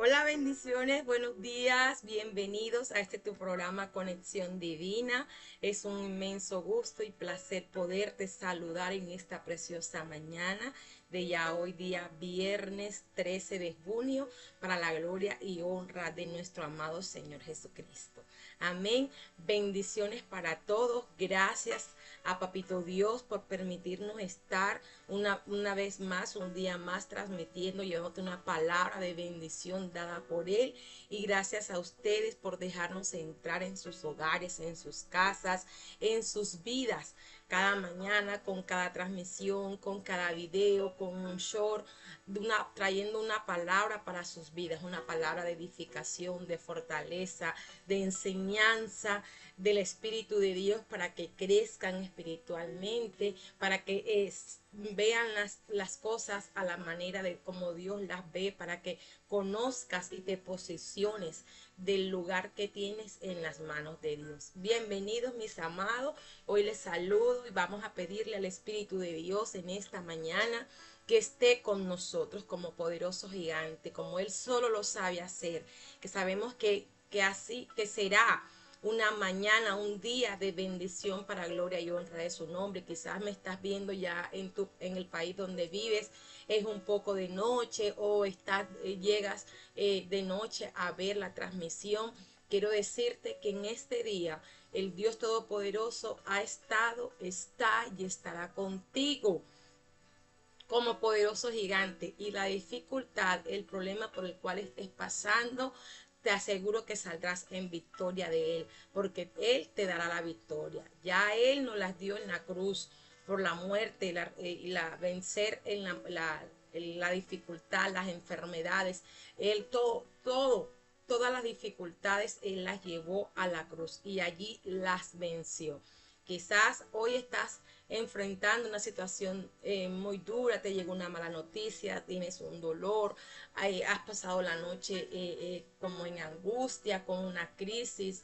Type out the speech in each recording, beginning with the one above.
Hola, bendiciones, buenos días, bienvenidos a este tu programa Conexión Divina. Es un inmenso gusto y placer poderte saludar en esta preciosa mañana de ya hoy día viernes 13 de junio para la gloria y honra de nuestro amado Señor Jesucristo. Amén. Bendiciones para todos. Gracias a Papito Dios por permitirnos estar una vez más, un día más transmitiendo, llevándote una palabra de bendición dada por Él. Y gracias a ustedes por dejarnos entrar en sus hogares, en sus casas, en sus vidas cada mañana, con cada transmisión, con cada video, con un short, trayendo una palabra para sus vidas, una palabra de edificación, de fortaleza, de enseñanza del Espíritu de Dios para que crezcan espiritualmente, para que vean las cosas a la manera de como Dios las ve, para que conozcas y te posiciones del lugar que tienes en las manos de Dios. Bienvenidos mis amados, hoy les saludo y vamos a pedirle al Espíritu de Dios en esta mañana que esté con nosotros como poderoso gigante, como Él solo lo sabe hacer, que sabemos que así, que será una mañana, un día de bendición para gloria y honra de su nombre. Quizás me estás viendo ya en el país donde vives, es un poco de noche o llegas de noche a ver la transmisión. Quiero decirte que en este día el Dios Todopoderoso ha estado, está y estará contigo como poderoso gigante, y la dificultad, el problema por el cual estés pasando, te aseguro que saldrás en victoria de Él, porque Él te dará la victoria. Ya Él nos las dio en la cruz por la muerte y la vencer en la dificultad, las enfermedades. Él todas las dificultades Él las llevó a la cruz y allí las venció. Quizás hoy estás enfrentando una situación muy dura, te llegó una mala noticia, tienes un dolor, has pasado la noche como en angustia, con una crisis,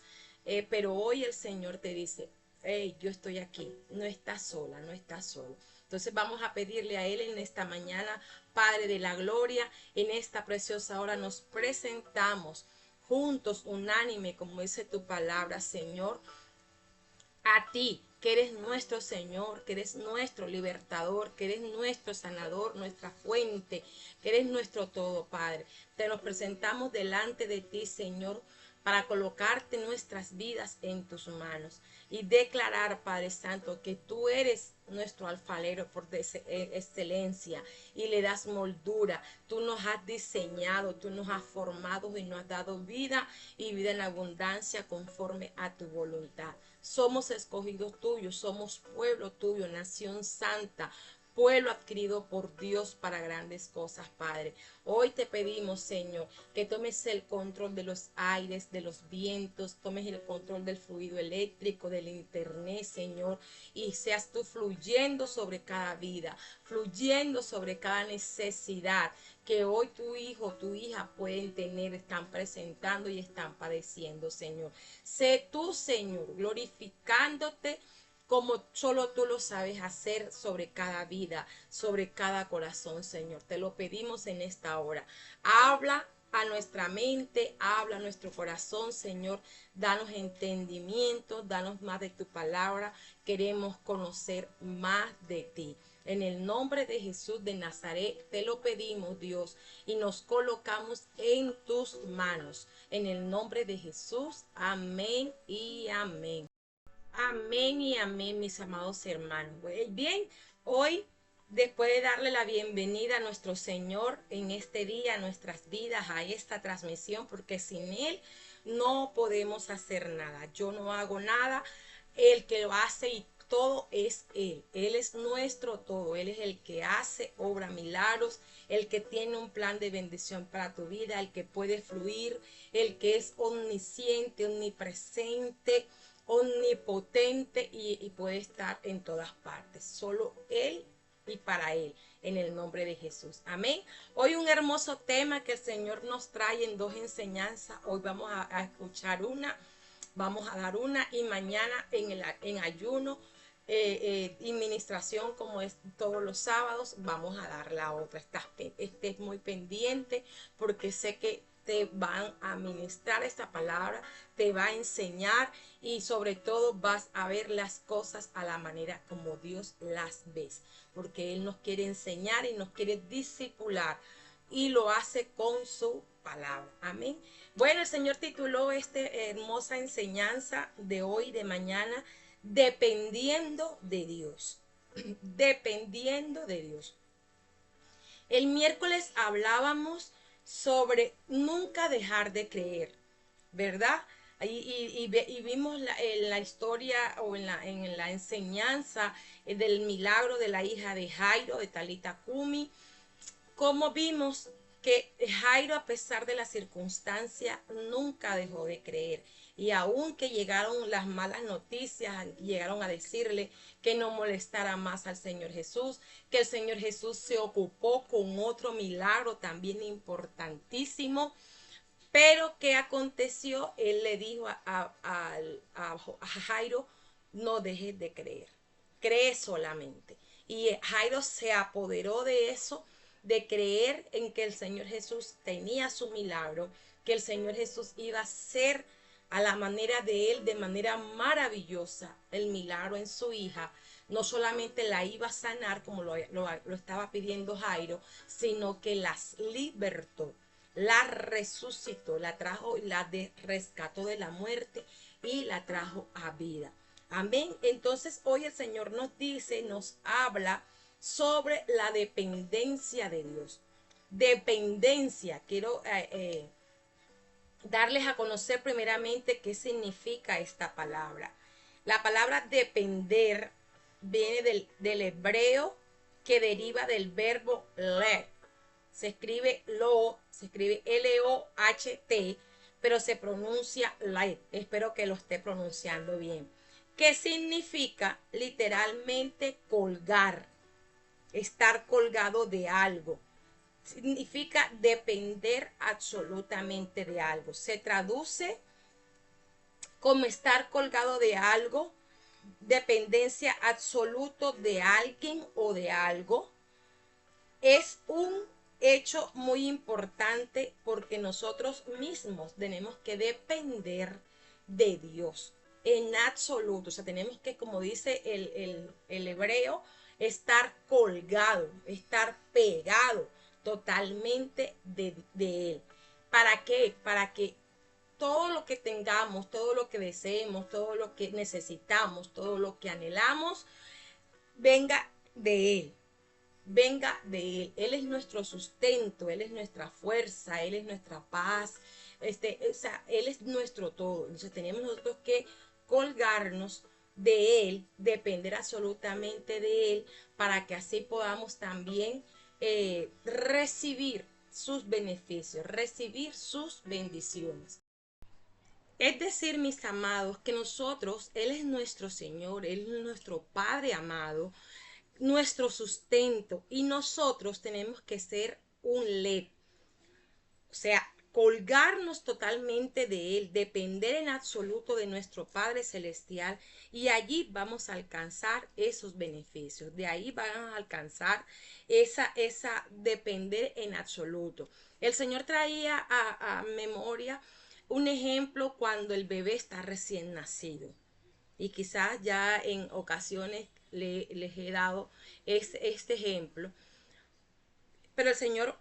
pero hoy el Señor te dice, hey, yo estoy aquí, no estás sola, no estás solo. Entonces vamos a pedirle a Él en esta mañana, Padre de la Gloria, en esta preciosa hora nos presentamos juntos, unánime, como dice tu palabra, Señor, a ti, que eres nuestro Señor, que eres nuestro libertador, que eres nuestro sanador, nuestra fuente, que eres nuestro todo, Padre. Te nos presentamos delante de ti, Señor, para colocarte nuestras vidas en tus manos y declarar, Padre Santo, que tú eres nuestro alfarero por excelencia y le das moldura. Tú nos has diseñado, tú nos has formado y nos has dado vida y vida en abundancia conforme a tu voluntad. Somos escogidos tuyos, somos pueblo tuyo, nación santa, pueblo adquirido por Dios para grandes cosas, Padre. Hoy te pedimos, Señor, que tomes el control de los aires, de los vientos, tomes el control del fluido eléctrico, del internet, Señor, y seas tú fluyendo sobre cada vida, fluyendo sobre cada necesidad que hoy tu hijo, tu hija pueden tener, están presentando y están padeciendo, Señor. Sé tú, Señor, glorificándote como solo tú lo sabes hacer sobre cada vida, sobre cada corazón, Señor. Te lo pedimos en esta hora. Habla a nuestra mente, habla a nuestro corazón, Señor. Danos entendimiento, danos más de tu palabra. Queremos conocer más de ti. En el nombre de Jesús de Nazaret te lo pedimos, Dios, y nos colocamos en tus manos. En el nombre de Jesús, amén y amén. Amén y amén, mis amados hermanos. Bien, hoy, después de darle la bienvenida a nuestro Señor en este día, a nuestras vidas, a esta transmisión, porque sin Él no podemos hacer nada. Yo no hago nada, el que lo hace y todo es Él. Él es nuestro todo. Él es el que hace, obra milagros, el que tiene un plan de bendición para tu vida, el que puede fluir, el que es omnisciente, omnipresente, omnipotente y puede estar en todas partes. Solo Él y para Él, en el nombre de Jesús. Amén. Hoy un hermoso tema que el Señor nos trae en dos enseñanzas. Hoy vamos a escuchar una, vamos a dar una y mañana en ayuno y ministración como es todos los sábados, vamos a dar la otra. Estés muy pendiente porque sé que te van a ministrar esta palabra, te va a enseñar y sobre todo vas a ver las cosas a la manera como Dios las ve, porque Él nos quiere enseñar y nos quiere discipular y lo hace con su palabra. Amén. Bueno, el Señor tituló esta hermosa enseñanza de hoy, de mañana, dependiendo de Dios. Dependiendo de Dios. El miércoles hablábamos sobre nunca dejar de creer, ¿verdad? Y vimos en la historia o en la enseñanza del milagro de la hija de Jairo, de Talita Kumi, cómo vimos que Jairo, a pesar de la circunstancia, nunca dejó de creer. Y aunque llegaron las malas noticias, llegaron a decirle que no molestara más al Señor Jesús, que el Señor Jesús se ocupó con otro milagro también importantísimo. Pero ¿qué aconteció? Él le dijo a Jairo, no dejes de creer, cree solamente. Y Jairo se apoderó de eso, de creer en que el Señor Jesús tenía su milagro, que el Señor Jesús iba a hacer a la manera de él, de manera maravillosa, el milagro en su hija. No solamente la iba a sanar como lo estaba pidiendo Jairo, sino que las libertó, la resucitó, la trajo, rescató de la muerte y la trajo a vida. Amén. Entonces hoy el Señor nos dice, nos habla sobre la dependencia de Dios. Dependencia. Quiero darles a conocer primeramente qué significa esta palabra. La palabra depender viene del hebreo, que deriva del verbo let. Se escribe L-O-H-T, pero se pronuncia light. Espero que lo esté pronunciando bien. ¿Qué significa? Literalmente colgar, estar colgado de algo. Significa depender absolutamente de algo. Se traduce como estar colgado de algo, dependencia absoluta de alguien o de algo. Es un hecho muy importante porque nosotros mismos tenemos que depender de Dios en absoluto. O sea, tenemos que, como dice el hebreo, estar colgado, estar pegado totalmente de Él. ¿Para qué? Para que todo lo que tengamos, todo lo que deseemos, todo lo que necesitamos, todo lo que anhelamos, venga de Él. Venga de Él. Él es nuestro sustento, Él es nuestra fuerza, Él es nuestra paz. O sea, Él es nuestro todo. Entonces tenemos nosotros que colgarnos de Él, depender absolutamente de Él, para que así podamos también recibir sus beneficios, recibir sus bendiciones. Es decir, mis amados, que nosotros, Él es nuestro Señor, Él es nuestro Padre amado, nuestro sustento, y nosotros tenemos que ser un LED, o sea, colgarnos totalmente de Él, depender en absoluto de nuestro Padre Celestial, y allí vamos a alcanzar esos beneficios, de ahí van a alcanzar esa depender en absoluto. El Señor traía a memoria un ejemplo cuando el bebé está recién nacido, y quizás ya en ocasiones les he dado este ejemplo, pero el Señor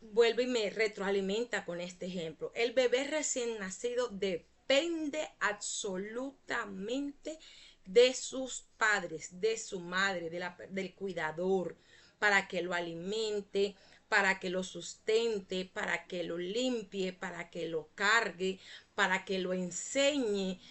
vuelve y me retroalimenta con este ejemplo. El bebé recién nacido depende absolutamente de sus padres, de su madre, del cuidador, para que lo alimente, para que lo sustente, para que lo limpie, para que lo cargue, para que lo enseñe.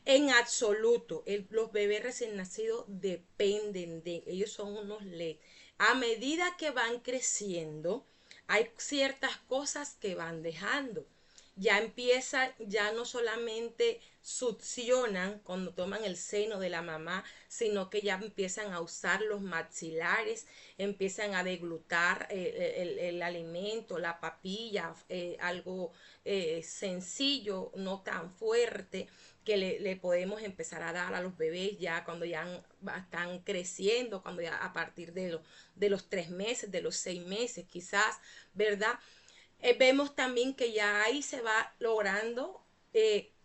En absoluto, los bebés recién nacidos dependen de ellos, son unos LED. A medida que van creciendo, hay ciertas cosas que van dejando. Ya empiezan, ya no solamente succionan cuando toman el seno de la mamá, sino que ya empiezan a usar los maxilares, empiezan a deglutar el alimento, la papilla, algo sencillo, no tan fuerte, que le podemos empezar a dar a los bebés ya cuando ya están creciendo, cuando ya a partir de los 3 meses, de los 6 meses quizás, ¿verdad? Vemos también que ya ahí se va logrando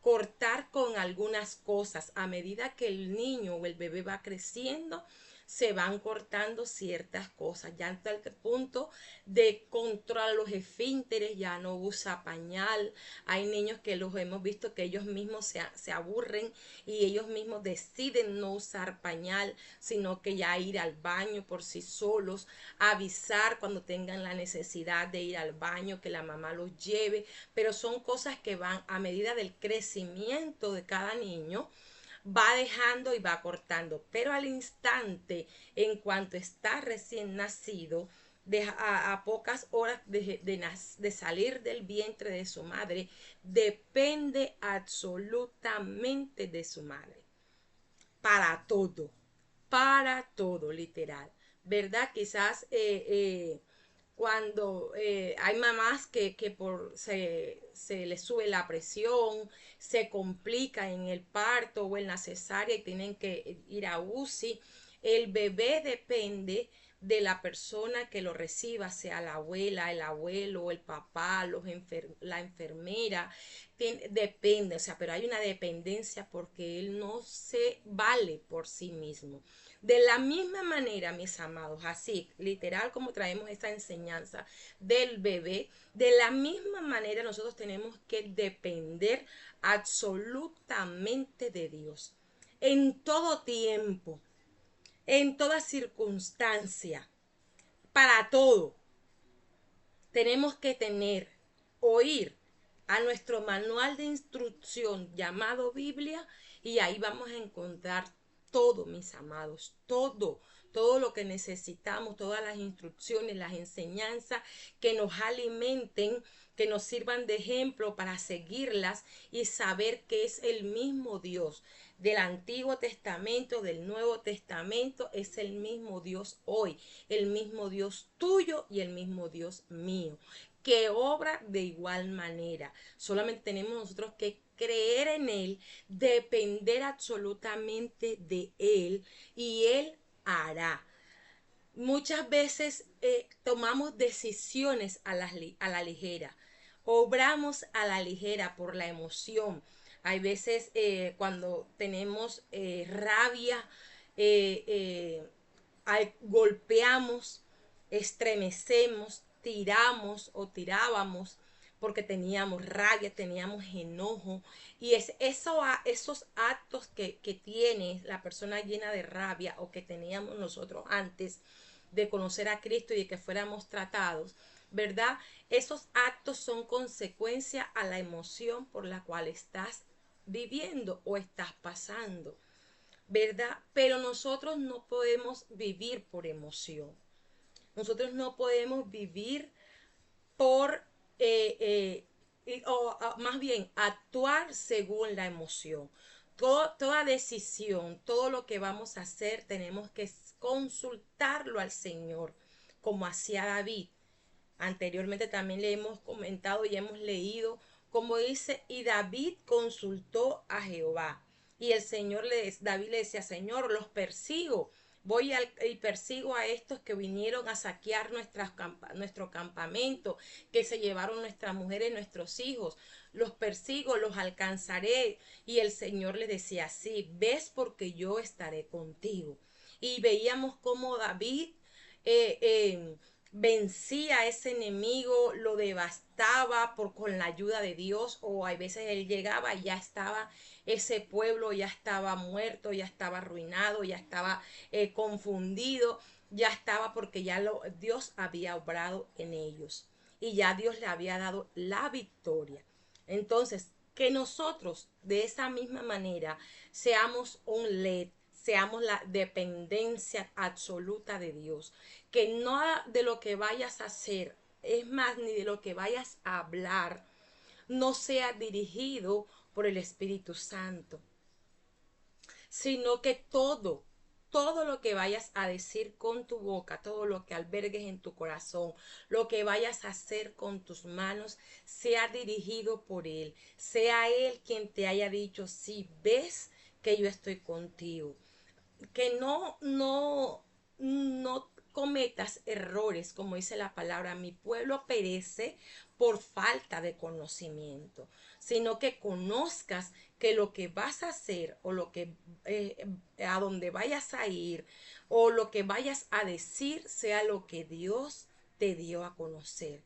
cortar con algunas cosas. A medida que el niño o el bebé va creciendo, se van cortando ciertas cosas, ya hasta el punto de controlar los esfínteres, ya no usa pañal. Hay niños que los hemos visto que ellos mismos se aburren y ellos mismos deciden no usar pañal, sino que ya ir al baño por sí solos, avisar cuando tengan la necesidad de ir al baño, que la mamá los lleve, pero son cosas que van a medida del crecimiento de cada niño, va dejando y va cortando, pero al instante, en cuanto está recién nacido, a pocas horas de salir del vientre de su madre, depende absolutamente de su madre, para todo, literal, ¿verdad? Quizás cuando hay mamás se les sube la presión, se complica en el parto o en la cesárea y tienen que ir a UCI, el bebé depende de la persona que lo reciba, sea la abuela, el abuelo, el papá, la enfermera, depende, o sea, pero hay una dependencia porque él no se vale por sí mismo. De la misma manera, mis amados, así, literal como traemos esta enseñanza del bebé, de la misma manera nosotros tenemos que depender absolutamente de Dios. En todo tiempo, en toda circunstancia, para todo, tenemos que oír a nuestro manual de instrucción llamado Biblia, y ahí vamos a encontrar todo, mis amados, todo lo que necesitamos, todas las instrucciones, las enseñanzas que nos alimenten, que nos sirvan de ejemplo para seguirlas y saber que es el mismo Dios del Antiguo Testamento, del Nuevo Testamento, es el mismo Dios hoy, el mismo Dios tuyo y el mismo Dios mío, que obra de igual manera. Solamente tenemos nosotros que creer en Él, depender absolutamente de Él, y Él hará. Muchas veces tomamos decisiones a la ligera, obramos a la ligera por la emoción. Hay veces cuando tenemos rabia, golpeamos, estremecemos, tiramos o tirábamos porque teníamos rabia, teníamos enojo, y esos actos que tiene la persona llena de rabia o que teníamos nosotros antes de conocer a Cristo y de que fuéramos tratados, ¿verdad? Esos actos son consecuencia a la emoción por la cual estás viviendo o estás pasando, ¿verdad? Pero nosotros no podemos vivir por emoción. Nosotros no podemos vivir por, más bien, actuar según la emoción. Toda decisión, todo lo que vamos a hacer, tenemos que consultarlo al Señor, como hacía David. Anteriormente también le hemos comentado y hemos leído, como dice, y David consultó a Jehová. Y David le decía, Señor, los persigo, y persigo a estos que vinieron a saquear nuestro campamento, que se llevaron nuestras mujeres, nuestros hijos. Los persigo, los alcanzaré. Y el Señor le decía, sí, ves porque yo estaré contigo. Y veíamos cómo David eh, eh, vencía a ese enemigo, lo devastaba con la ayuda de Dios, o a veces él llegaba y ya estaba ese pueblo, ya estaba muerto, ya estaba arruinado, ya estaba confundido, ya estaba porque Dios había obrado en ellos y ya Dios le había dado la victoria. Entonces, que nosotros de esa misma manera seamos un LED, seamos la dependencia absoluta de Dios, que no de lo que vayas a hacer, es más, ni de lo que vayas a hablar, no sea dirigido por el Espíritu Santo, sino que todo lo que vayas a decir con tu boca, todo lo que albergues en tu corazón, lo que vayas a hacer con tus manos, sea dirigido por Él, sea Él quien te haya dicho, si ves que yo estoy contigo, que no cometas errores, como dice la palabra, mi pueblo perece por falta de conocimiento, sino que conozcas que lo que vas a hacer o lo que a donde vayas a ir o lo que vayas a decir sea lo que Dios te dio a conocer,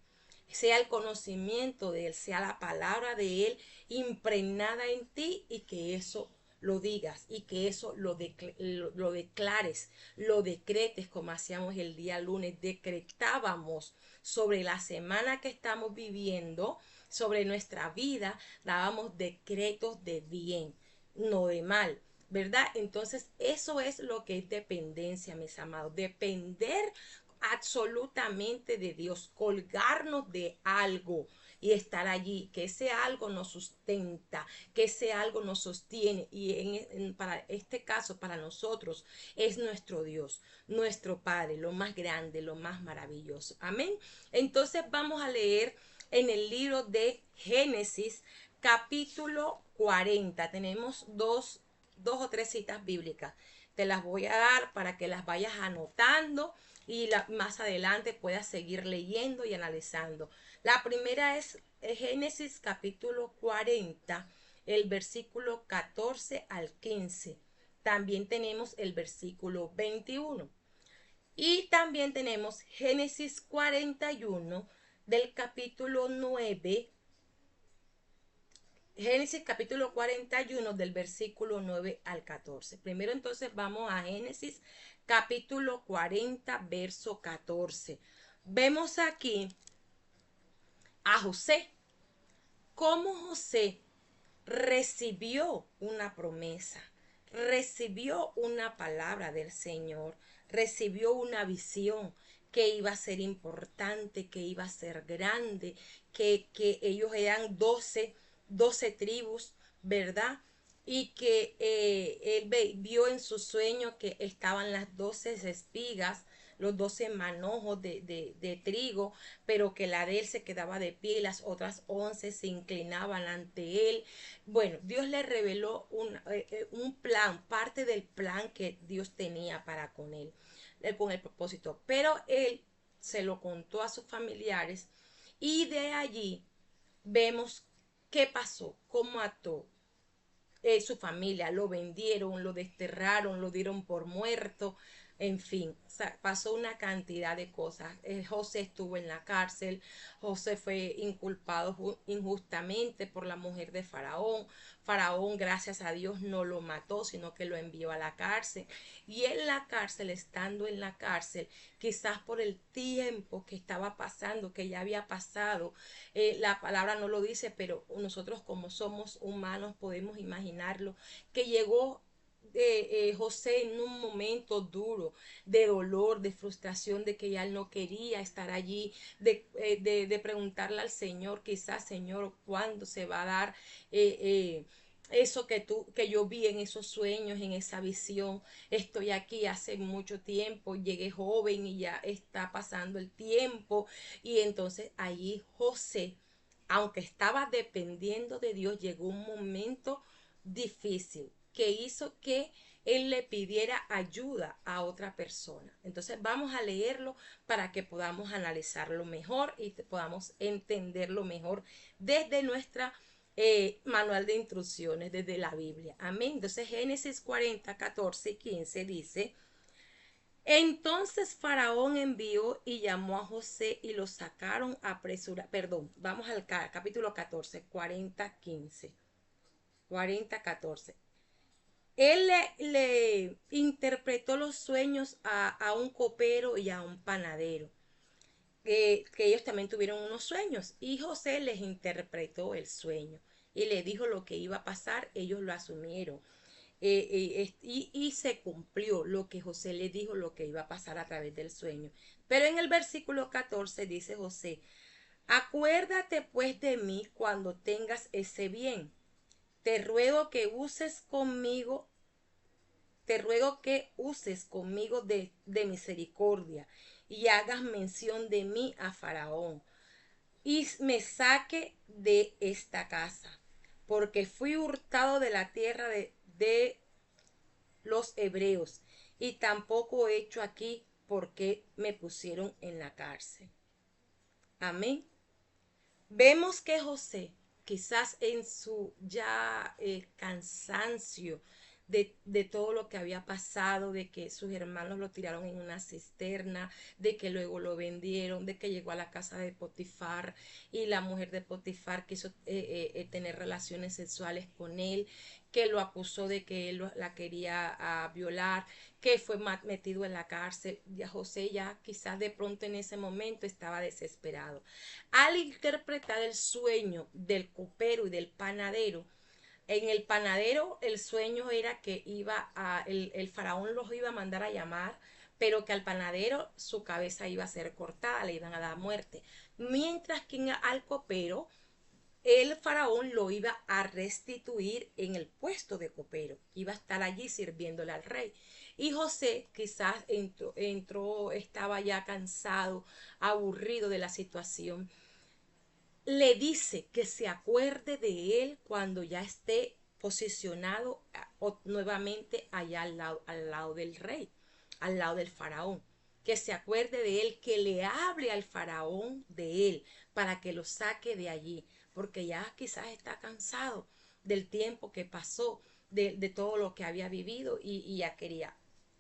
sea el conocimiento de Él, sea la palabra de Él impregnada en ti, y que eso lo digas y que eso lo declares, lo decretes, como hacíamos el día lunes, decretábamos sobre la semana que estamos viviendo, sobre nuestra vida, dábamos decretos de bien, no de mal, ¿verdad? Entonces eso es lo que es dependencia, mis amados, depender absolutamente de Dios, colgarnos de algo y estar allí, que ese algo nos sustenta, que ese algo nos sostiene, y para este caso, para nosotros, es nuestro Dios, nuestro Padre, lo más grande, lo más maravilloso. Amén. Entonces vamos a leer en el libro de Génesis, capítulo 40. Tenemos dos o tres citas bíblicas. Te las voy a dar para que las vayas anotando y más adelante puedas seguir leyendo y analizando. La primera es Génesis capítulo 40, el versículo 14 al 15. También tenemos el versículo 21. Y también tenemos Génesis 41 del capítulo 9. Génesis capítulo 41 del versículo 9 al 14. Primero entonces vamos a Génesis capítulo 40 verso 14. Vemos aquí a José, cómo José recibió una promesa, recibió una palabra del Señor, recibió una visión que iba a ser importante, que iba a ser grande, que ellos eran 12 tribus, ¿verdad? Y que él vio en su sueño que estaban las 12 espigas, los 12 manojos de trigo, pero que la de él se quedaba de pie y las otras 11 se inclinaban ante él. Bueno, Dios le reveló un plan, parte del plan que Dios tenía para con él, con el propósito, pero él se lo contó a sus familiares, y de allí vemos qué pasó, cómo actuó. Su familia lo vendieron, lo desterraron, lo dieron por muerto, en fin, o sea, pasó una cantidad de cosas. José estuvo en la cárcel, José fue inculpado injustamente por la mujer de Faraón. Faraón, gracias a Dios, no lo mató, sino que lo envió a la cárcel. Y en la cárcel, estando en la cárcel, quizás por el tiempo que estaba pasando, que ya había pasado, la palabra no lo dice, pero nosotros como somos humanos podemos imaginarlo, que llegó José en un momento duro, de dolor, de frustración, de que ya él no quería estar allí, de preguntarle al Señor, quizás, Señor, ¿cuándo se va a dar eso que yo vi en esos sueños, en esa visión? Estoy aquí hace mucho tiempo, llegué joven y ya está pasando el tiempo. Y entonces allí José, aunque estaba dependiendo de Dios, llegó un momento difícil que hizo que él le pidiera ayuda a otra persona. Entonces vamos a leerlo para que podamos analizarlo mejor y podamos entenderlo mejor desde nuestra manual de instrucciones, desde la Biblia. Amén. Entonces Génesis 40, 14 y 15 dice: entonces Faraón envió y llamó a José y lo sacaron apresura. Perdón, vamos al capítulo 14, 40, 15. 40, 14. Él le interpretó los sueños a un copero y a un panadero, que ellos también tuvieron unos sueños, y José les interpretó el sueño y le dijo lo que iba a pasar. Ellos lo asumieron, y se cumplió lo que José le dijo, lo que iba a pasar a través del sueño. Pero en el versículo 14 dice José: acuérdate pues de mí cuando tengas ese bien. Te ruego que uses conmigo, te ruego que uses conmigo de misericordia, y hagas mención de mí a Faraón, y me saque de esta casa, porque fui hurtado de la tierra de los hebreos, y tampoco he hecho aquí por qué me pusieron en la cárcel. Amén. Vemos que José, quizás en su ya cansancio de todo lo que había pasado, de que sus hermanos lo tiraron en una cisterna, de que luego lo vendieron, de que llegó a la casa de Potifar y la mujer de Potifar quiso tener relaciones sexuales con él, que lo acusó de que él la quería violar, que fue metido en la cárcel. Ya José ya quizás de pronto en ese momento estaba desesperado. Al interpretar el sueño del copero y del panadero, en el panadero el sueño era que el faraón los iba a mandar a llamar, pero que al panadero su cabeza iba a ser cortada, le iban a dar muerte. Mientras que al copero el faraón lo iba a restituir en el puesto de copero, iba a estar allí sirviéndole al rey. Y José quizás estaba ya cansado, aburrido de la situación, le dice que se acuerde de él cuando ya esté posicionado nuevamente allá al lado del rey, al lado del faraón. Que se acuerde de él, que le hable al faraón de él para que lo saque de allí, porque ya quizás está cansado del tiempo que pasó, de todo lo que había vivido y ya quería.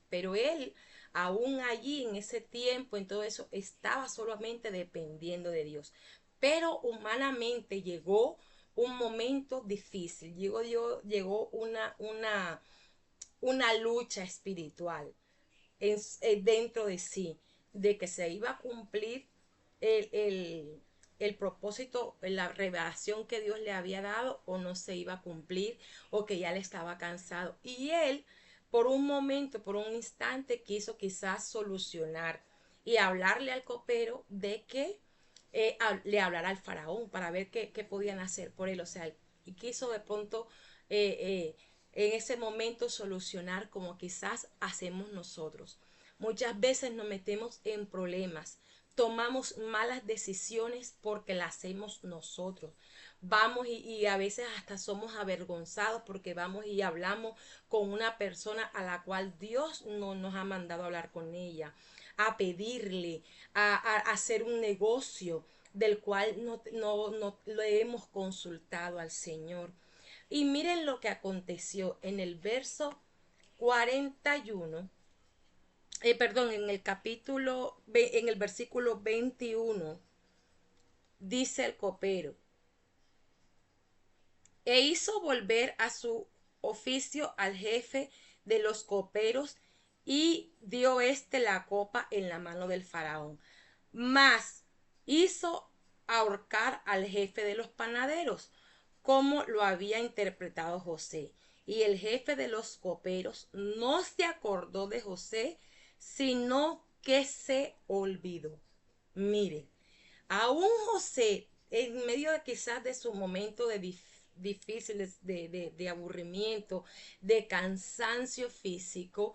Pero él, aún allí en ese tiempo, en todo eso, estaba solamente dependiendo de Dios. Pero humanamente llegó un momento difícil, llegó una lucha espiritual dentro de sí, de que se iba a cumplir el, el, el propósito, la revelación que Dios le había dado, o no se iba a cumplir, o que ya le estaba cansado. Y él, por un momento, por un instante, quiso quizás solucionar y hablarle al copero de que le hablara al faraón para ver qué podían hacer por él. O sea, y quiso de pronto en ese momento solucionar como quizás hacemos nosotros. Muchas veces nos metemos en problemas, tomamos malas decisiones porque las hacemos nosotros. Vamos y a veces hasta somos avergonzados porque vamos y hablamos con una persona a la cual Dios no nos ha mandado a hablar con ella, a pedirle, a hacer un negocio del cual no le hemos consultado al Señor. Y miren lo que aconteció en el verso 41, perdón, en el versículo 21, dice el copero, e hizo volver a su oficio al jefe de los coperos y dio la copa en la mano del faraón. Mas hizo ahorcar al jefe de los panaderos, como lo había interpretado José. Y el jefe de los coperos no se acordó de José, sino que se olvidó. Mire, aún José, en medio de quizás de su momento difíciles de aburrimiento, de cansancio físico,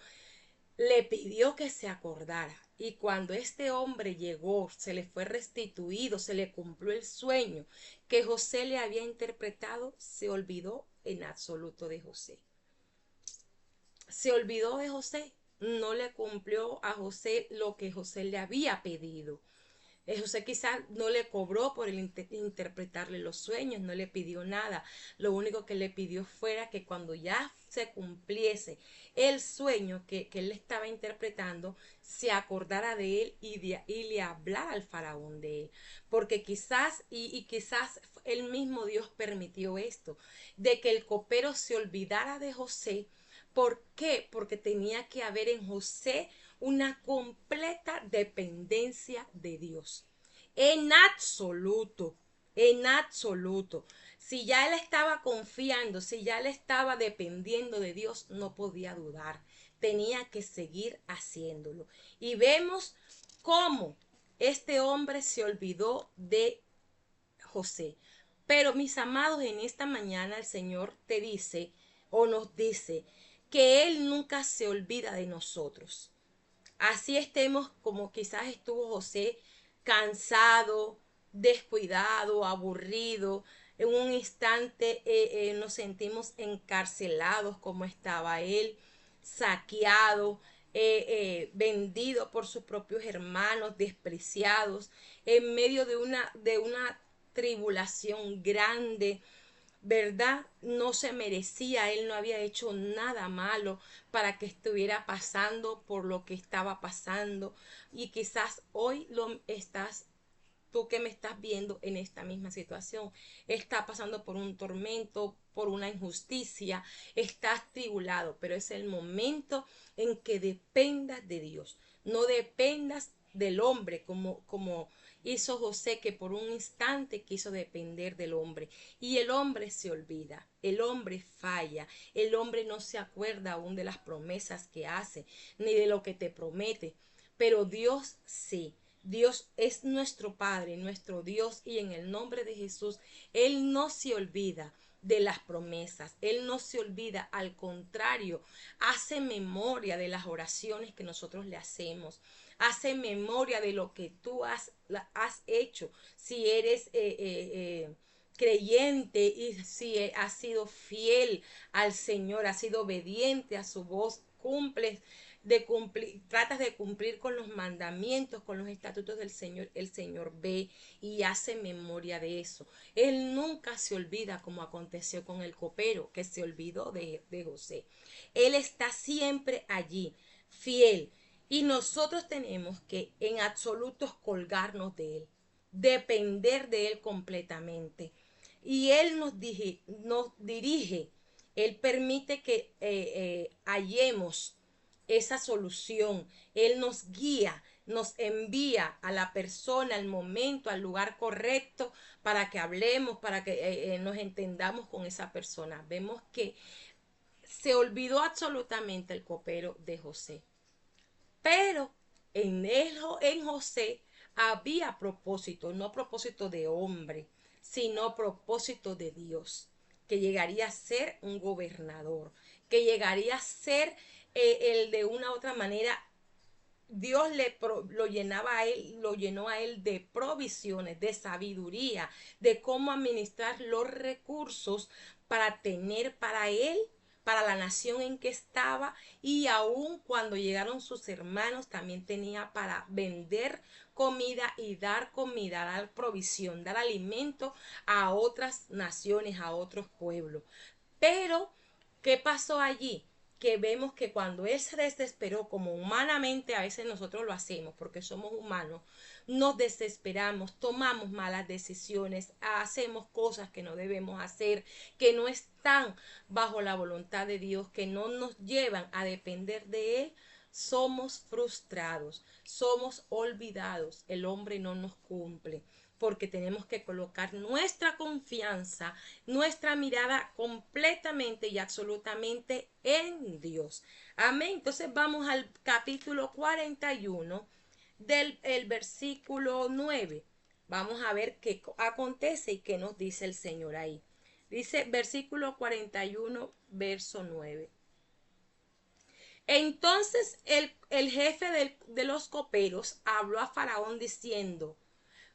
le pidió que se acordara. Y cuando este hombre llegó, se le fue restituido, se le cumplió el sueño que José le había interpretado, se olvidó en absoluto de José. Se olvidó de José, no le cumplió a José lo que José le había pedido. José quizás no le cobró por interpretarle los sueños, no le pidió nada. Lo único que le pidió fuera que cuando ya se cumpliese el sueño que él estaba interpretando, se acordara de él y le hablara al faraón de él. Porque quizás, y quizás el mismo Dios permitió esto, de que el copero se olvidara de José. ¿Por qué? Porque tenía que haber en José una completa dependencia de Dios. En absoluto, en absoluto. Si ya él estaba confiando, si ya él estaba dependiendo de Dios, no podía dudar. Tenía que seguir haciéndolo. Y vemos cómo este hombre se olvidó de José. Pero mis amados, en esta mañana el Señor te dice o nos dice que Él nunca se olvida de nosotros. Así estemos como quizás estuvo José, cansado, descuidado, aburrido. En un instante nos sentimos encarcelados como estaba él, saqueado, vendido por sus propios hermanos, despreciados, en medio de una tribulación grande, ¿verdad? No se merecía, él no había hecho nada malo para que estuviera pasando por lo que estaba pasando. Y quizás hoy lo estás, tú que me estás viendo en esta misma situación, está pasando por un tormento, por una injusticia, estás tribulado, pero es el momento en que dependas de Dios, no dependas del hombre como hizo José, que por un instante quiso depender del hombre. Y el hombre se olvida, el hombre falla, el hombre no se acuerda aún de las promesas que hace, ni de lo que te promete, pero Dios sí. Dios es nuestro Padre, nuestro Dios, y en el nombre de Jesús, Él no se olvida de las promesas, Él no se olvida, al contrario, hace memoria de las oraciones que nosotros le hacemos, hace memoria de lo que tú has hecho, si eres creyente y si has sido fiel al Señor, has sido obediente a su voz, cumples tratas de cumplir con los mandamientos, con los estatutos del Señor, el Señor ve y hace memoria de eso. Él nunca se olvida, como aconteció con el copero, que se olvidó de José. Él está siempre allí, fiel. Y nosotros tenemos que en absoluto colgarnos de Él, depender de Él completamente. Y Él nos dirige, Él permite que hallemos esa solución. Él nos guía, nos envía a la persona, al momento, al lugar correcto para que hablemos, para que nos entendamos con esa persona. Vemos que se olvidó absolutamente el copero de José. Pero en José había propósito, no propósito de hombre, sino propósito de Dios, que llegaría a ser un gobernador, que llegaría a ser el de una u otra manera. Dios lo llenaba a él, lo llenó a él de provisiones, de sabiduría, de cómo administrar los recursos para tener para él, para la nación en que estaba, y aún cuando llegaron sus hermanos también tenía para vender comida y dar comida, dar provisión, dar alimento a otras naciones, a otros pueblos. Pero, ¿qué pasó allí? Que vemos que cuando él se desesperó, como humanamente a veces nosotros lo hacemos, porque somos humanos, nos desesperamos, tomamos malas decisiones, hacemos cosas que no debemos hacer, que no están bajo la voluntad de Dios, que no nos llevan a depender de Él. Somos frustrados, somos olvidados, el hombre no nos cumple, porque tenemos que colocar nuestra confianza, nuestra mirada completamente y absolutamente en Dios. Amén. Entonces vamos al capítulo 41 del el versículo 9. Vamos a ver qué acontece y qué nos dice el Señor ahí. Dice versículo 41, verso 9. Entonces el jefe de los coperos habló a Faraón diciendo: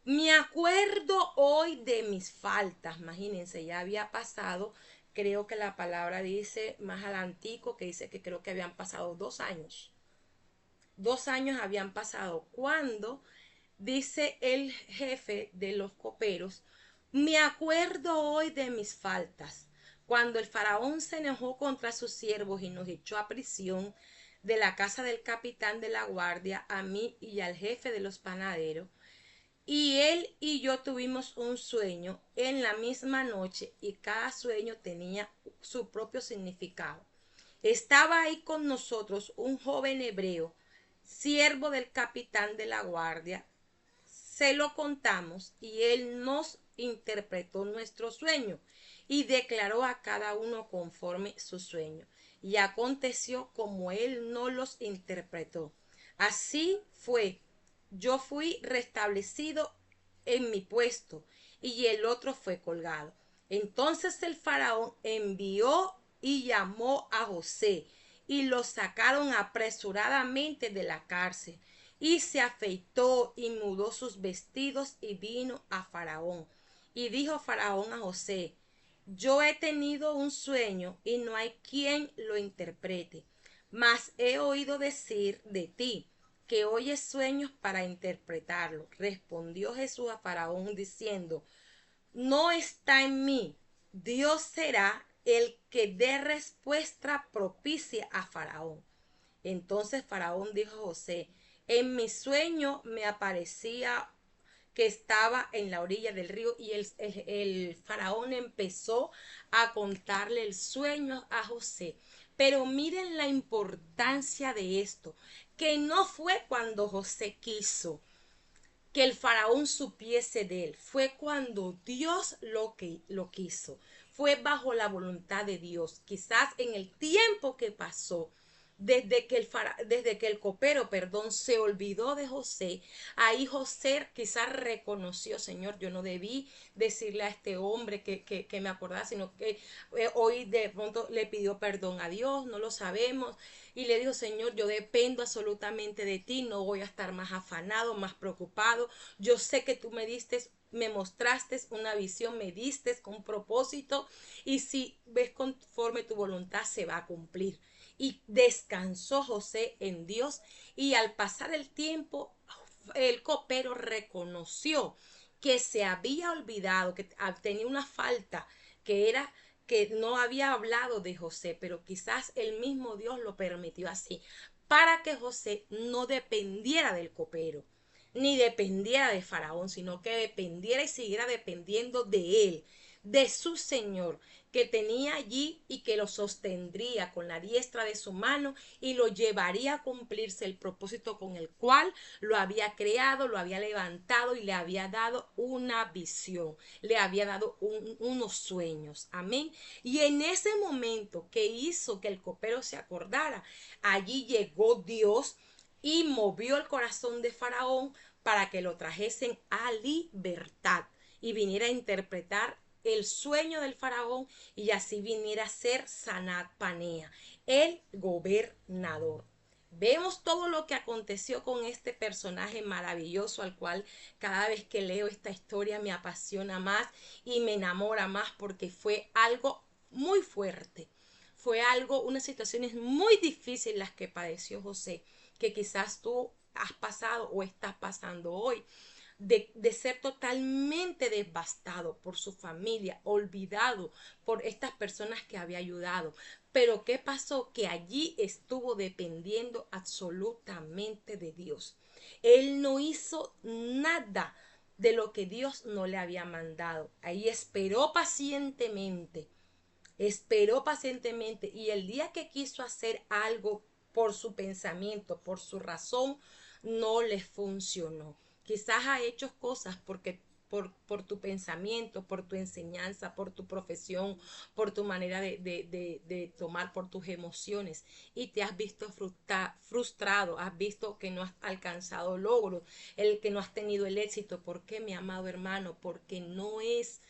me acuerdo hoy de mis faltas. Imagínense, ya había pasado, creo que la palabra dice más adelantico, que dice que creo que habían pasado 2 años. 2 años habían pasado cuando dice el jefe de los coperos: me acuerdo hoy de mis faltas. Cuando el faraón se enojó contra sus siervos y nos echó a prisión de la casa del capitán de la guardia, a mí y al jefe de los panaderos, y él y yo tuvimos un sueño en la misma noche, y cada sueño tenía su propio significado. Estaba ahí con nosotros un joven hebreo, siervo del capitán de la guardia. Se lo contamos y él nos interpretó nuestro sueño y declaró a cada uno conforme su sueño. Y aconteció como él nos los interpretó. Así fue. Yo fui restablecido en mi puesto y el otro fue colgado. Entonces el faraón envió y llamó a José, y lo sacaron apresuradamente de la cárcel. Y se afeitó y mudó sus vestidos y vino a Faraón. Y dijo Faraón a José: yo he tenido un sueño y no hay quien lo interprete. Mas he oído decir de ti que oyes sueños para interpretarlos. Respondió Jesús a Faraón diciendo, no está en mí. Dios será el que dé respuesta propicia a Faraón. Entonces Faraón dijo a José, en mi sueño me aparecía que estaba en la orilla del río y el faraón empezó a contarle el sueño a José. Pero miren la importancia de esto, que no fue cuando José quiso que el faraón supiese de él, fue cuando Dios lo quiso, fue bajo la voluntad de Dios. Quizás en el tiempo que pasó, desde que el copero, se olvidó de José, ahí José quizás reconoció, Señor, yo no debí decirle a este hombre que me acordara, sino que hoy de pronto le pidió perdón a Dios, no lo sabemos, y le dijo, Señor, yo dependo absolutamente de ti, no voy a estar más afanado, más preocupado, yo sé que tú me mostraste una visión, me diste un propósito, y si ves conforme tu voluntad se va a cumplir. Y descansó José en Dios, y al pasar el tiempo el copero reconoció que se había olvidado, que tenía una falta, que era que no había hablado de José, pero quizás el mismo Dios lo permitió así, para que José no dependiera del copero, ni dependiera de Faraón, sino que dependiera y siguiera dependiendo de él, de su Señor, que tenía allí y que lo sostendría con la diestra de su mano y lo llevaría a cumplirse el propósito con el cual lo había creado, lo había levantado y le había dado una visión, le había dado unos sueños. Amén. Y en ese momento que hizo que el copero se acordara, allí llegó Dios y movió el corazón de Faraón para que lo trajesen a libertad y viniera a interpretar el sueño del faraón y así viniera a ser Sanat Panea, el gobernador. Vemos todo lo que aconteció con este personaje maravilloso al cual cada vez que leo esta historia me apasiona más y me enamora más porque fue algo muy fuerte. Fue algo, unas situaciones muy difíciles las que padeció José, que quizás tú has pasado o estás pasando hoy. De ser totalmente devastado por su familia, olvidado por estas personas que había ayudado. Pero ¿qué pasó? Que allí estuvo dependiendo absolutamente de Dios. Él no hizo nada de lo que Dios no le había mandado. Ahí esperó pacientemente y el día que quiso hacer algo por su pensamiento, por su razón, no le funcionó. Quizás ha hecho cosas por tu pensamiento, por tu enseñanza, por tu profesión, por tu manera de tomar, por tus emociones y te has visto frustrado, has visto que no has alcanzado logros, el que no has tenido el éxito. ¿Por qué, mi amado hermano? Porque no es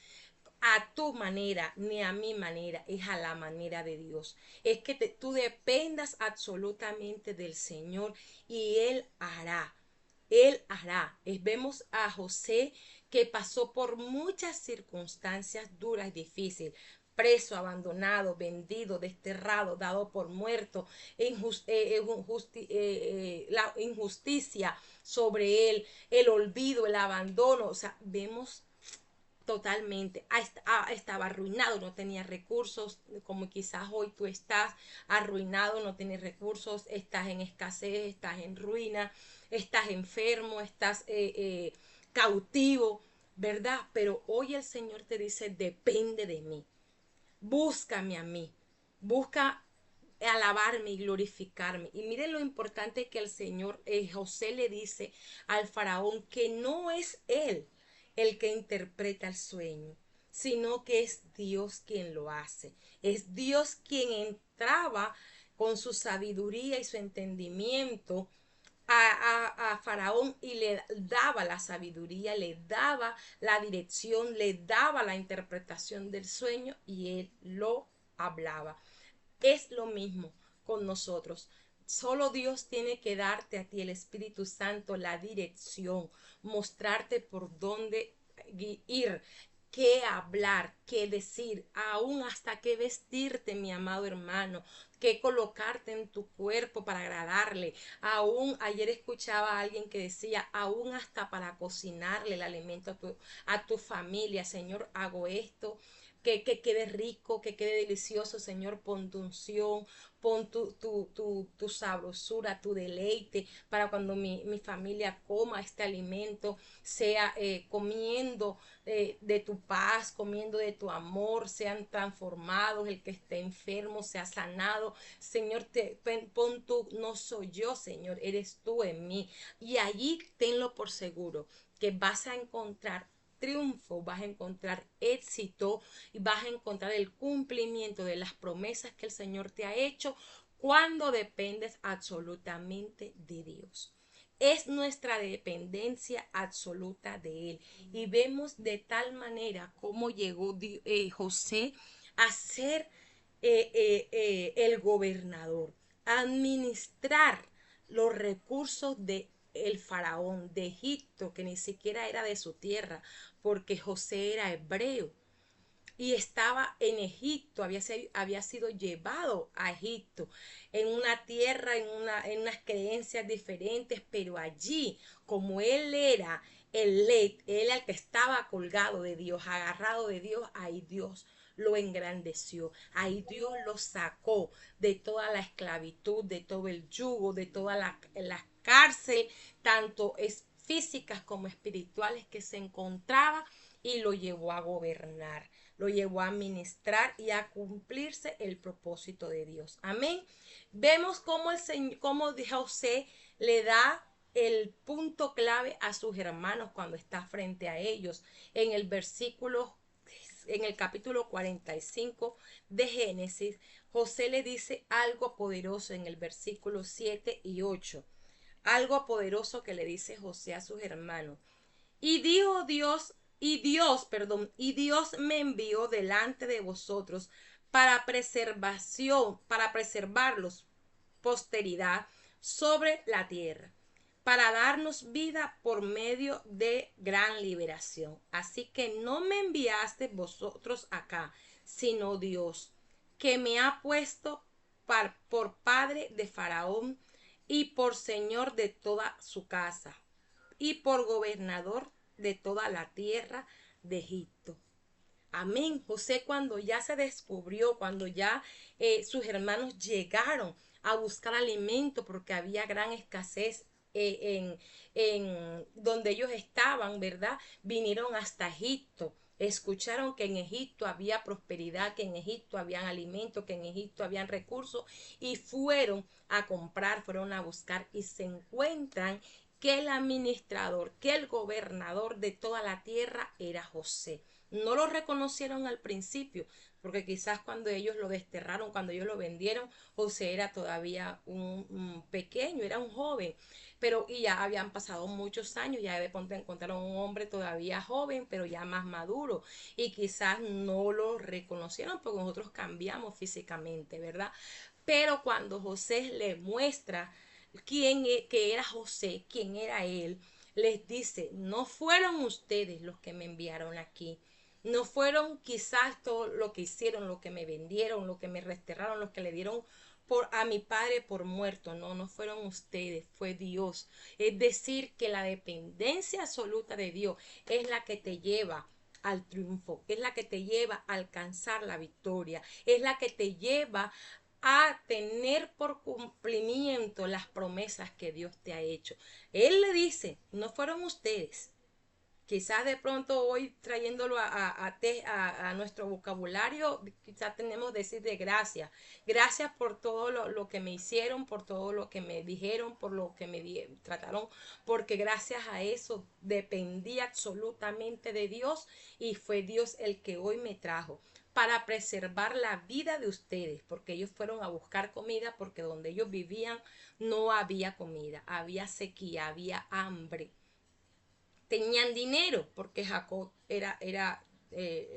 a tu manera ni a mi manera, es a la manera de Dios. Es que tú dependas absolutamente del Señor y Él hará. Él hará. Vemos a José que pasó por muchas circunstancias duras y difíciles. Preso, abandonado, vendido, desterrado, dado por muerto, la injusticia sobre él, el olvido, el abandono. O sea, vemos totalmente, estaba arruinado, no tenía recursos, como quizás hoy tú estás arruinado, no tienes recursos, estás en escasez, estás en ruina, estás enfermo, estás cautivo, ¿verdad? Pero hoy el Señor te dice, depende de mí, búscame a mí, busca alabarme y glorificarme. Y miren lo importante que el Señor, José le dice al faraón que no es él el que interpreta el sueño, sino que es Dios quien lo hace. Es Dios quien entraba con su sabiduría y su entendimiento a Faraón y le daba la sabiduría, le daba la dirección, le daba la interpretación del sueño y él lo hablaba. Es lo mismo con nosotros. Solo Dios tiene que darte a ti, el Espíritu Santo, la dirección, mostrarte por dónde ir, qué hablar, qué decir, aún hasta qué vestirte, mi amado hermano, qué colocarte en tu cuerpo para agradarle. Aún ayer escuchaba a alguien que decía, aún hasta para cocinarle el alimento a tu familia. Señor, hago esto. Que quede rico, que quede delicioso, Señor, pon tu unción, pon tu sabrosura, tu deleite, para cuando mi familia coma este alimento, sea comiendo de tu paz, comiendo de tu amor, sean transformados, el que esté enfermo sea sanado. Señor, pon tú, no soy yo, Señor, eres tú en mí. Y allí tenlo por seguro que vas a encontrar triunfo, vas a encontrar éxito y vas a encontrar el cumplimiento de las promesas que el Señor te ha hecho cuando dependes absolutamente de Dios. Es nuestra dependencia absoluta de Él. Y vemos de tal manera cómo llegó José a ser el gobernador, a administrar los recursos de el faraón de Egipto, que ni siquiera era de su tierra, porque José era hebreo y estaba en Egipto, había sido llevado a Egipto, en una tierra, en unas creencias diferentes, pero allí, como él era él era el que estaba colgado de Dios, agarrado de Dios, ahí Dios lo engrandeció, ahí Dios lo sacó de toda la esclavitud, de todo el yugo, de toda la cárcel, tanto es físicas como espirituales que se encontraba, y lo llevó a gobernar, lo llevó a administrar y a cumplirse el propósito de Dios. Amén. Vemos cómo José le da el punto clave a sus hermanos cuando está frente a ellos en el versículo, en el capítulo 45 de Génesis. José le dice algo poderoso en el versículo 7 y 8, algo poderoso que le dice José a sus hermanos. Y Dios me envió delante de vosotros para preservarlos posteridad sobre la tierra, para darnos vida por medio de gran liberación. Así que no me enviaste vosotros acá, sino Dios, que me ha puesto por padre de Faraón y por señor de toda su casa y por gobernador de toda la tierra de Egipto. Amén. José, cuando ya se descubrió, cuando ya sus hermanos llegaron a buscar alimento porque había gran escasez en donde ellos estaban, ¿verdad? Vinieron hasta Egipto. Escucharon que en Egipto había prosperidad, que en Egipto habían alimentos, que en Egipto habían recursos, y fueron a comprar, fueron a buscar, y se encuentran que el administrador, que el gobernador de toda la tierra era José. No lo reconocieron al principio, porque quizás cuando ellos lo desterraron, cuando ellos lo vendieron, José era todavía un pequeño, era un joven, pero y ya habían pasado muchos años, ya de pronto encontraron un hombre todavía joven, pero ya más maduro, y quizás no lo reconocieron porque nosotros cambiamos físicamente, ¿verdad? Pero cuando José le muestra que era José, quién era él, les dice, no fueron ustedes los que me enviaron aquí, no fueron quizás todo lo que hicieron, lo que me vendieron, lo que me desterraron, lo que le dieron a mi padre por muerto. No, no fueron ustedes, fue Dios. Es decir, que la dependencia absoluta de Dios es la que te lleva al triunfo, es la que te lleva a alcanzar la victoria, es la que te lleva a tener por cumplimiento las promesas que Dios te ha hecho. Él le dice, no fueron ustedes. Quizás de pronto hoy trayéndolo a nuestro vocabulario, quizás tenemos que decir de gracias. Gracias por todo lo que me hicieron, por todo lo que me dijeron, por lo que me trataron, porque gracias a eso dependí absolutamente de Dios, y fue Dios el que hoy me trajo para preservar la vida de ustedes, porque ellos fueron a buscar comida, porque donde ellos vivían no había comida, había sequía, había hambre. Tenían dinero porque Jacob era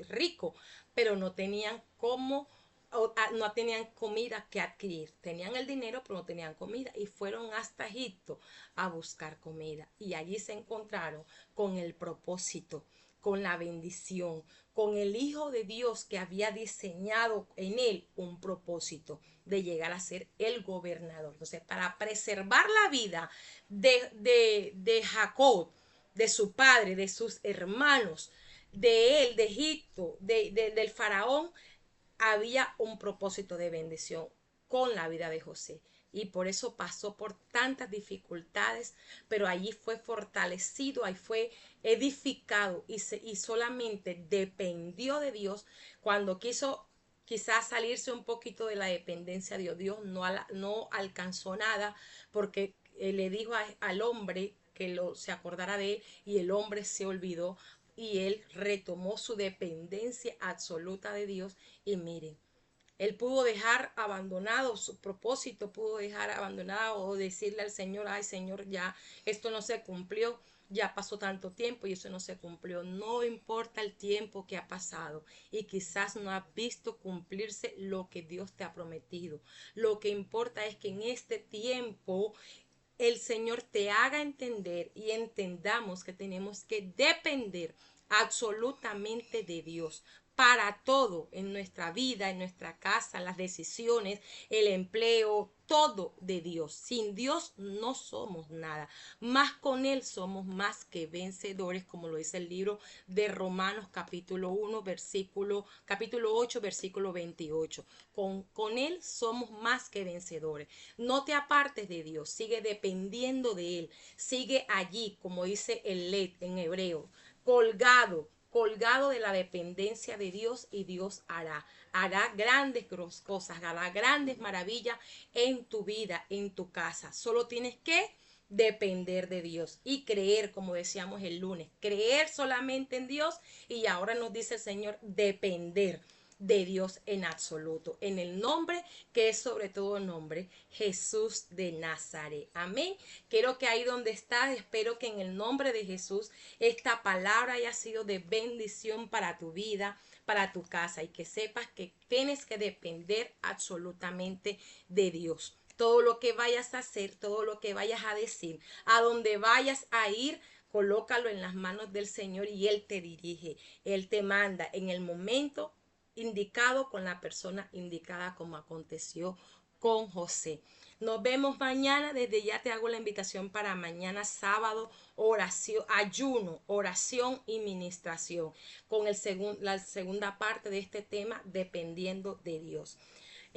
rico, pero no tenían no tenían comida que adquirir. Tenían el dinero, pero no tenían comida, y fueron hasta Egipto a buscar comida, y allí se encontraron con el propósito, con la bendición, con el Hijo de Dios que había diseñado en él un propósito de llegar a ser el gobernador. Entonces, para preservar la vida de Jacob, de su padre, de sus hermanos, de él, de Egipto, del faraón, había un propósito de bendición con la vida de José. Y por eso pasó por tantas dificultades, pero allí fue fortalecido, ahí fue edificado y solamente dependió de Dios cuando quiso quizás salirse un poquito de la dependencia de Dios. Dios no alcanzó nada porque le dijo al hombre que se acordara de él y el hombre se olvidó y él retomó su dependencia absoluta de Dios. Y miren, él pudo dejar abandonado su propósito, pudo dejar abandonado o decirle al Señor, ay Señor, ya esto no se cumplió, ya pasó tanto tiempo y eso no se cumplió. No importa el tiempo que ha pasado y quizás no has visto cumplirse lo que Dios te ha prometido. Lo que importa es que en este tiempo el Señor te haga entender y entendamos que tenemos que depender absolutamente de Dios para todo en nuestra vida, en nuestra casa, las decisiones, el empleo, todo de Dios. Sin Dios no somos nada. Más con Él somos más que vencedores, como lo dice el libro de Romanos capítulo 1, capítulo 8, versículo 28. Con Él somos más que vencedores. No te apartes de Dios, sigue dependiendo de Él, sigue allí, como dice el Led en hebreo, colgado de la dependencia de Dios y Dios hará grandes cosas, hará grandes maravillas en tu vida, en tu casa. Solo tienes que depender de Dios y creer, como decíamos el lunes, creer solamente en Dios y ahora nos dice el Señor depender de Dios en absoluto, en el nombre que es sobre todo nombre, Jesús de Nazaret. Amén. Quiero que ahí donde estás, espero que en el nombre de Jesús esta palabra haya sido de bendición para tu vida, para tu casa y que sepas que tienes que depender absolutamente de Dios. Todo lo que vayas a hacer, todo lo que vayas a decir, a donde vayas a ir, colócalo en las manos del Señor y Él te dirige, Él te manda en el momento indicado con la persona indicada como aconteció con José. Nos vemos mañana. Desde ya te hago la invitación para mañana sábado, oración, ayuno, oración y ministración con la segunda parte de este tema, dependiendo de Dios.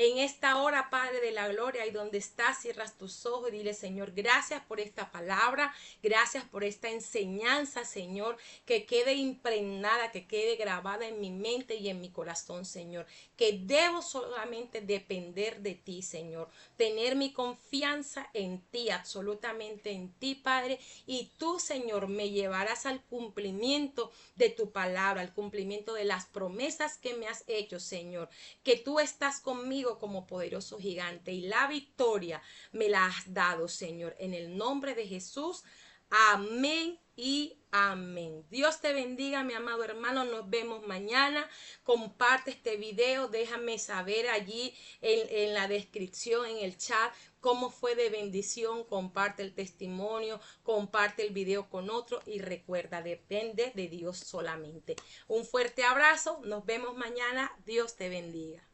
En esta hora, Padre de la gloria, y donde estás, cierras tus ojos y dile, Señor, gracias por esta palabra, gracias por esta enseñanza, Señor, que quede impregnada, que quede grabada en mi mente y en mi corazón, Señor, que debo solamente depender de ti, Señor, tener mi confianza en ti, absolutamente en ti, Padre, y tú, Señor, me llevarás al cumplimiento de tu palabra, al cumplimiento de las promesas que me has hecho, Señor, que tú estás conmigo como poderoso gigante y la victoria me la has dado, Señor, en el nombre de Jesús. Amén y amén. Dios te bendiga, mi amado hermano. Nos vemos mañana. Comparte este video. Déjame saber allí en la descripción, en el chat, cómo fue de bendición. Comparte el testimonio, comparte el video con otro y recuerda, depende de Dios solamente. Un fuerte abrazo. Nos vemos mañana. Dios te bendiga.